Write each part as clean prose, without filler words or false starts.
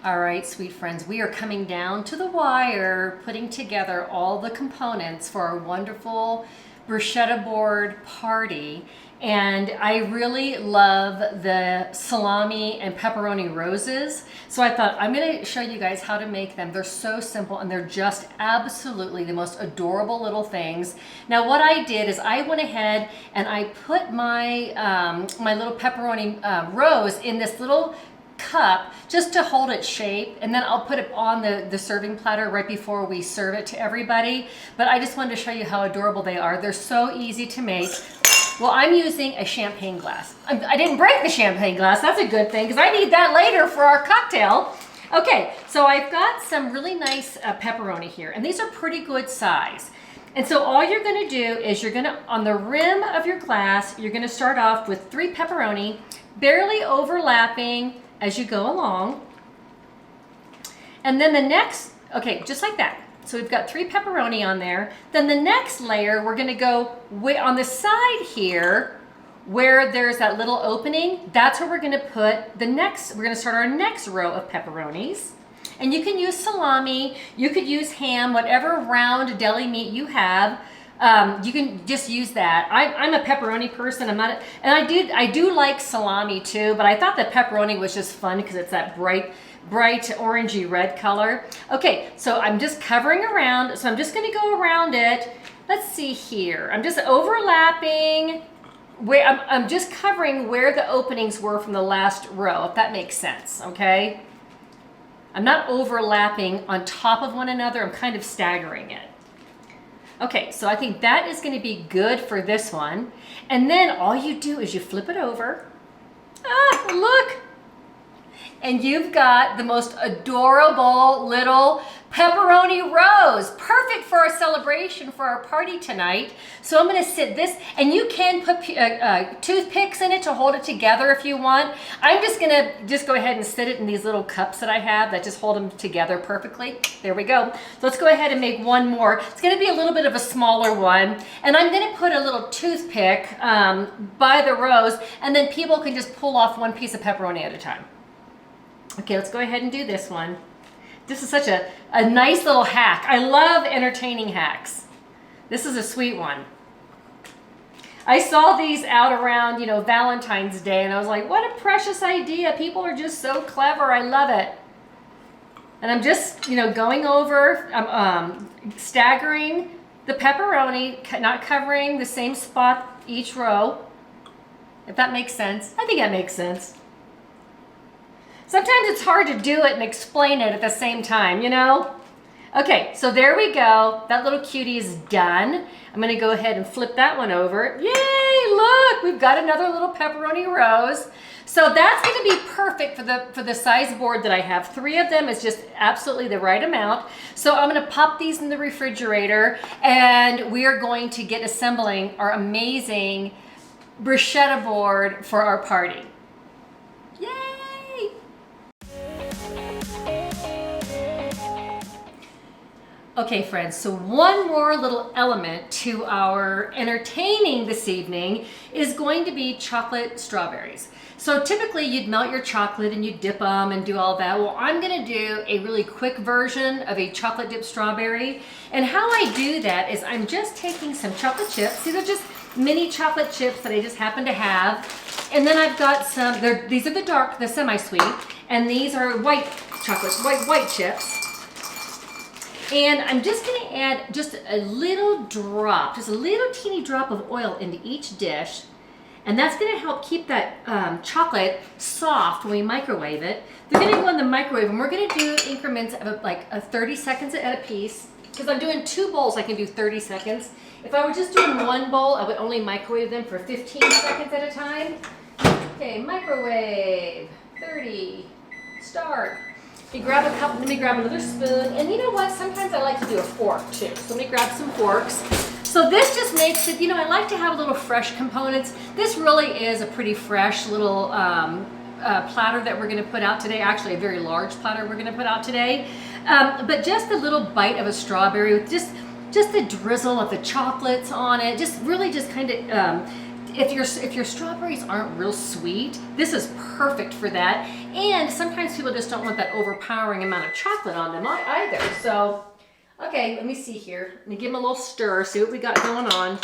All right, sweet friends, we are coming down to the wire, putting together all the components for our wonderful bruschetta board party. And I really love the salami and pepperoni roses. So I thought I'm gonna show you guys how to make them. They're so simple and they're just absolutely the most adorable little things. Now what I did is I went ahead and I put my, my little pepperoni rose in this little cup just to hold its shape, and then I'll put it on the serving platter right before we serve it to everybody. But I just wanted to show you how adorable they are. They're so easy to make. Well, I'm using a champagne glass. I didn't break the champagne glass. That's a good thing because I need that later for our cocktail. Okay, so I've got some really nice pepperoni here, and these are pretty good size. And so all you're gonna do is you're gonna, on the rim of your glass, you're gonna start off with 3 pepperoni, barely overlapping as you go along. And then the next, okay, just like that. So we've got 3 pepperoni on there. Then the next layer, we're gonna go on the side here where there's that little opening. That's where we're gonna put the next, we're gonna start our next row of pepperonis. And you can use salami, you could use ham, whatever round deli meat you have. You can just use that. I'm a pepperoni person. I'm not, and I do like salami too, but I thought the pepperoni was just fun because it's that bright orangey red color. Okay, so I'm just covering around. So I'm just going to go around it. Let's see here. I'm just overlapping. Where I'm just covering where the openings were from the last row, if that makes sense. Okay. I'm not overlapping on top of one another. I'm kind of staggering it. Okay, so I think that is going to be good for this one. And then all you do is you flip it over. Ah, look! And you've got the most adorable little pepperoni rose. Perfect for our celebration, for our party tonight. So I'm going to sit this, and you can put toothpicks in it to hold it together if you want. I'm just going to go ahead and sit it in these little cups that I have that just hold them together perfectly. There we go. So let's go ahead and make one more. It's going to be a little bit of a smaller one. And I'm going to put a little toothpick by the rose, and then people can just pull off one piece of pepperoni at a time. Okay, let's go ahead and do this one. This is such a nice little hack. I love entertaining hacks. This is a sweet one. I saw these out around, Valentine's Day, and I was like, what a precious idea. People are just so clever. I love it. And I'm just, going over, staggering the pepperoni, not covering the same spot each row. If that makes sense. I think that makes sense. Sometimes it's hard to do it and explain it at the same time, Okay, so there we go. That little cutie is done. I'm gonna go ahead and flip that one over. Yay, look, we've got another little pepperoni rose. So that's gonna be perfect for the size board that I have. 3 of them is just absolutely the right amount. So I'm gonna pop these in the refrigerator, and we are going to get assembling our amazing bruschetta board for our party. Yay! Okay, friends, so one more little element to our entertaining this evening is going to be chocolate strawberries. So typically you'd melt your chocolate and you dip them and do all that. Well, I'm gonna do a really quick version of a chocolate dipped strawberry. And how I do that is I'm just taking some chocolate chips. These are just mini chocolate chips that I just happen to have. And then I've got some, these are the semi-sweet, and these are white chocolate, white chips. And I'm just gonna add just a little drop, just a little teeny drop of oil into each dish. And that's gonna help keep that chocolate soft when we microwave it. They're gonna go in the microwave, and we're gonna do increments of like 30 seconds at a piece. Because I'm doing 2 bowls, I can do 30 seconds. If I were just doing 1 bowl, I would only microwave them for 15 seconds at a time. Okay, microwave, 30, start. You grab a cup, let me grab another spoon, and you know what, sometimes I like to do a fork too. So let me grab some forks. So this just makes it, I like to have little fresh components. This really is a pretty fresh little platter that we're gonna put out today, actually a very large platter we're gonna put out today. But just a little bite of a strawberry with just the drizzle of the chocolates on it, just really just kind of if your strawberries aren't real sweet, this is perfect for that. And sometimes people just don't want that overpowering amount of chocolate on them either. So, okay, let me see here. Let me give them a little stir, see what we got going on.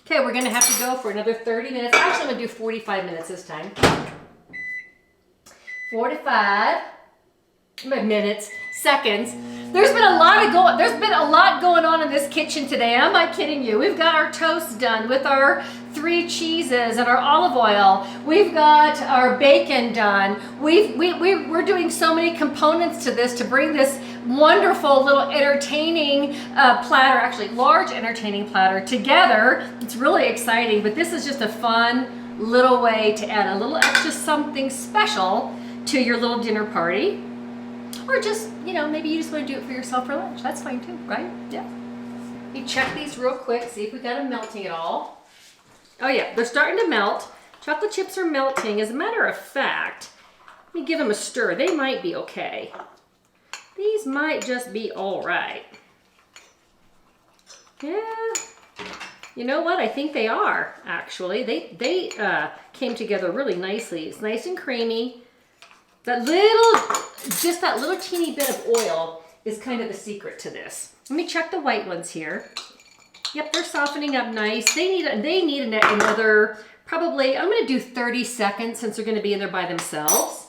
Okay, we're gonna have to go for another 30 minutes. Actually, I'm gonna do 45 minutes this time. 45 minutes, seconds. There's been a lot going on in this kitchen today. I'm not kidding you. We've got our toast done with our 3 cheeses and our olive oil. We've got our bacon done. We're doing so many components to this to bring this wonderful little entertaining platter, actually large entertaining platter together. It's really exciting, but this is just a fun little way to add a little extra something special to your little dinner party. Or just, you know, maybe you just want to do it for yourself for lunch. That's fine too, right? Yeah. You check these real quick, see if we got them melting at all. Oh yeah, they're starting to melt. Chocolate chips are melting. As a matter of fact, let me give them a stir. They might be okay. These might just be all right. Yeah. You know what? I think they are, actually. They came together really nicely. It's nice and creamy. Just that little teeny bit of oil is kind of the secret to this. Let me check the white ones here. Yep, they're softening up nice. They need another, probably, I'm gonna do 30 seconds since they're gonna be in there by themselves.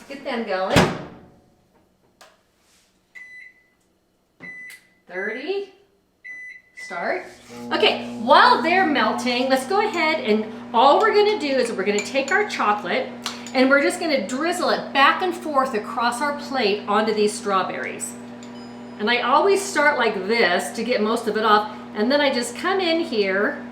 Get them going. 30, start. Okay, while they're melting, let's go ahead and all we're gonna do is we're gonna take our chocolate and we're just gonna drizzle it back and forth across our plate onto these strawberries. And I always start like this to get most of it off, and then I just come in here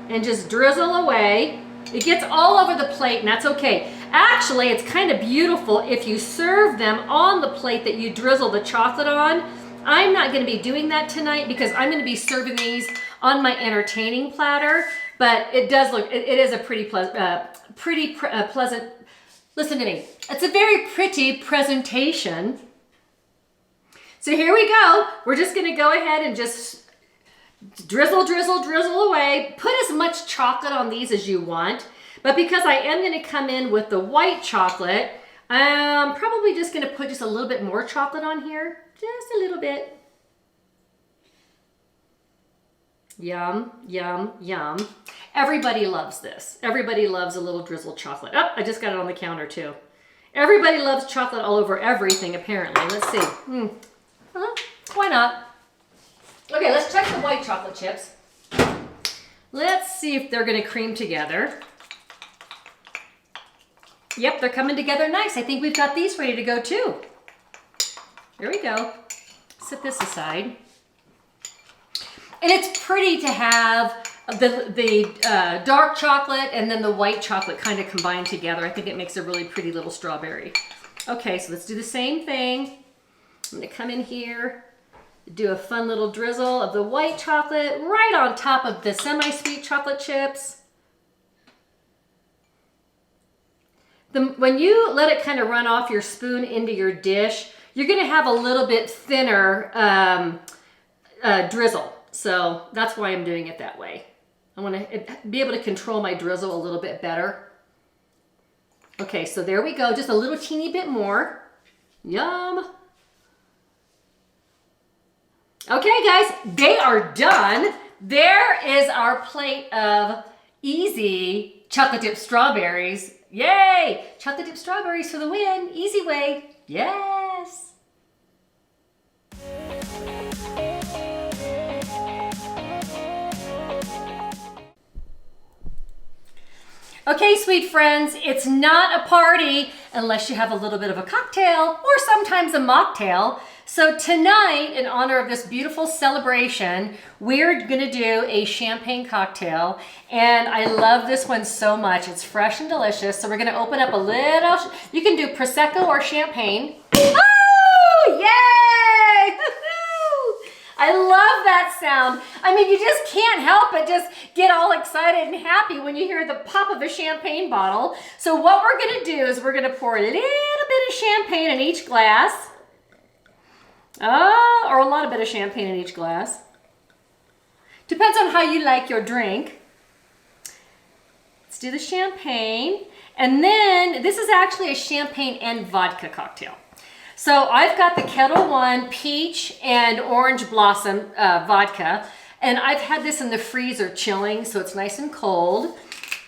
and just drizzle away. It gets all over the plate, and that's okay. Actually, it's kind of beautiful if you serve them on the plate that you drizzle the chocolate on. I'm not gonna be doing that tonight because I'm gonna be serving these on my entertaining platter, but it does look, it is a pretty pleasant, listen to me, it's a very pretty presentation. So here we go. We're just gonna go ahead and just drizzle away. Put as much chocolate on these as you want, but because I am gonna come in with the white chocolate, I'm probably just gonna put just a little bit more chocolate on here, just a little bit. Yum, yum, yum. Everybody loves this. Everybody loves a little drizzled chocolate. Oh, I just got it on the counter too. Everybody loves chocolate all over everything, apparently. Let's see. Why not? Okay, let's check the white chocolate chips. Let's see if they're gonna cream together. Yep, they're coming together nice. I think we've got these ready to go too. There we go. Set this aside. And it's pretty to have the dark chocolate and then the white chocolate kind of combined together. I think it makes a really pretty little strawberry. Okay, so let's do the same thing. I'm gonna come in here, do a fun little drizzle of the white chocolate right on top of the semi-sweet chocolate chips. When you let it kind of run off your spoon into your dish, you're gonna have a little bit thinner drizzle. So that's why I'm doing it that way. I wanna be able to control my drizzle a little bit better. Okay, so there we go, just a little teeny bit more. Yum. Okay guys, they are done. There is our plate of easy chocolate dip strawberries. Yay! Chocolate dip strawberries for the win. Easy way. Yes. Okay, sweet friends, it's not a party unless you have a little bit of a cocktail or sometimes a mocktail. So tonight, in honor of this beautiful celebration, we're gonna do a champagne cocktail. And I love this one so much. It's fresh and delicious. So we're gonna open up a little, you can do Prosecco or champagne. Oh, yay! I love that sound. I mean, you just can't help but just get all excited and happy when you hear the pop of a champagne bottle. So what we're gonna do is we're gonna pour a little bit of champagne in each glass. Or a lot of bit of champagne in each glass. Depends on how you like your drink. Let's do the champagne. And then this is actually a champagne and vodka cocktail. So I've got the Kettle One peach and orange blossom vodka. And I've had this in the freezer chilling, so it's nice and cold.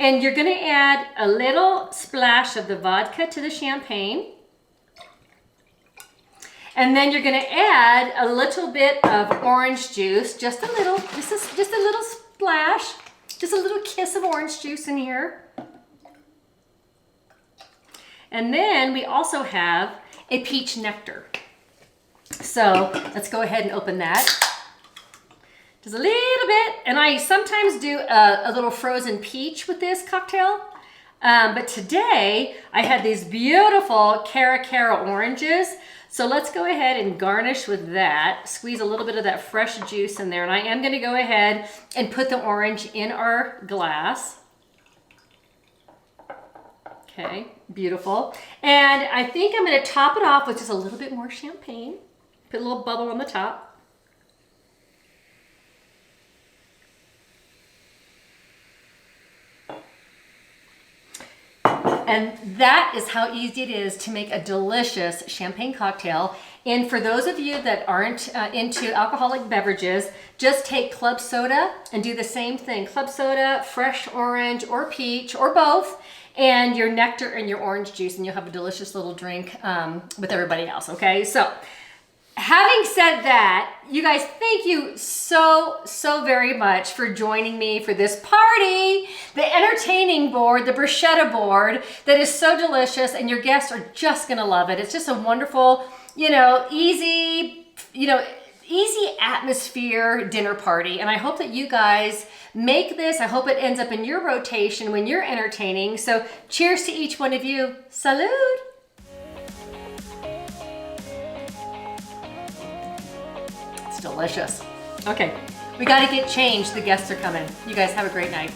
And you're gonna add a little splash of the vodka to the champagne. And then you're gonna add a little bit of orange juice, just a little, just a little splash, just a little kiss of orange juice in here. And then we also have a peach nectar. So let's go ahead and open that. Just a little bit, and I sometimes do a little frozen peach with this cocktail. But today I had these beautiful Cara oranges. So let's go ahead and garnish with that. Squeeze a little bit of that fresh juice in there. And I am gonna go ahead and put the orange in our glass. Okay, beautiful. And I think I'm gonna top it off with just a little bit more champagne. Put a little bubble on the top. And that is how easy it is to make a delicious champagne cocktail. And for those of you that aren't into alcoholic beverages, just take club soda and do the same thing. Club soda, fresh orange or peach or both, and your nectar and your orange juice, and you'll have a delicious little drink with everybody else, okay? So having said that, you guys, thank you so very much for joining me for this party, the entertaining board, the bruschetta board that is so delicious, and your guests are just gonna love it. It's just a wonderful, easy atmosphere dinner party. And I hope that you guys make this. I hope it ends up in your rotation when you're entertaining. So cheers to each one of you. Salud. Delicious. Okay, we got to get changed. The guests are coming. You guys have a great night.